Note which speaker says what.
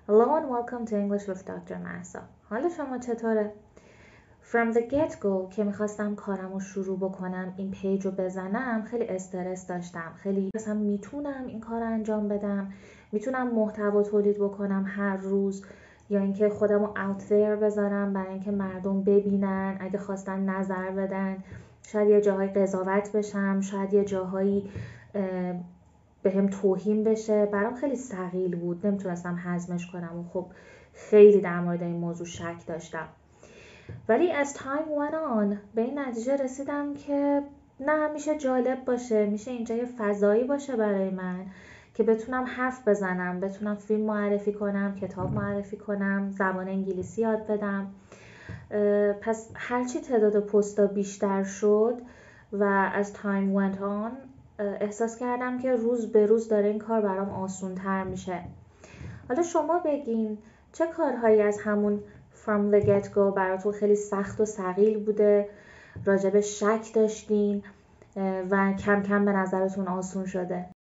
Speaker 1: Hello and welcome to English with Dr. Mahsa. حال شما چطوره؟ From the get-go که میخواستم کارمو شروع بکنم، این پیج رو بزنم، خیلی استرس داشتم. خیلی مثلا میتونم این کار رو انجام بدم، میتونم محتوا تولید بکنم هر روز، یا اینکه خودمو out there بذارم برای اینکه مردم ببینن، اگه خواستن نظر بدن، شاید یه جاهای قضاوت بشم، شاید یه جاهایی به هم توهین بشه. برام خیلی ثقیل بود، نمیتونستم هضمش کنم و خب خیلی در مورد این موضوع شک داشتم. ولی as time went on به این نتیجه رسیدم که نه، میشه جالب باشه، میشه اینجا یه فضایی باشه برای من که بتونم حرف بزنم، بتونم فیلم معرفی کنم، کتاب معرفی کنم، زبان انگلیسی یاد بدم. پس هرچی تعداد پستا بیشتر شد و as time went on احساس کردم که روز به روز داره این کار برام آسون تر میشه. حالا شما بگین چه کارهایی از همون from the get go براتون خیلی سخت و ثقیل بوده، راجب شک داشتین و کم کم به نظرتون آسون شده؟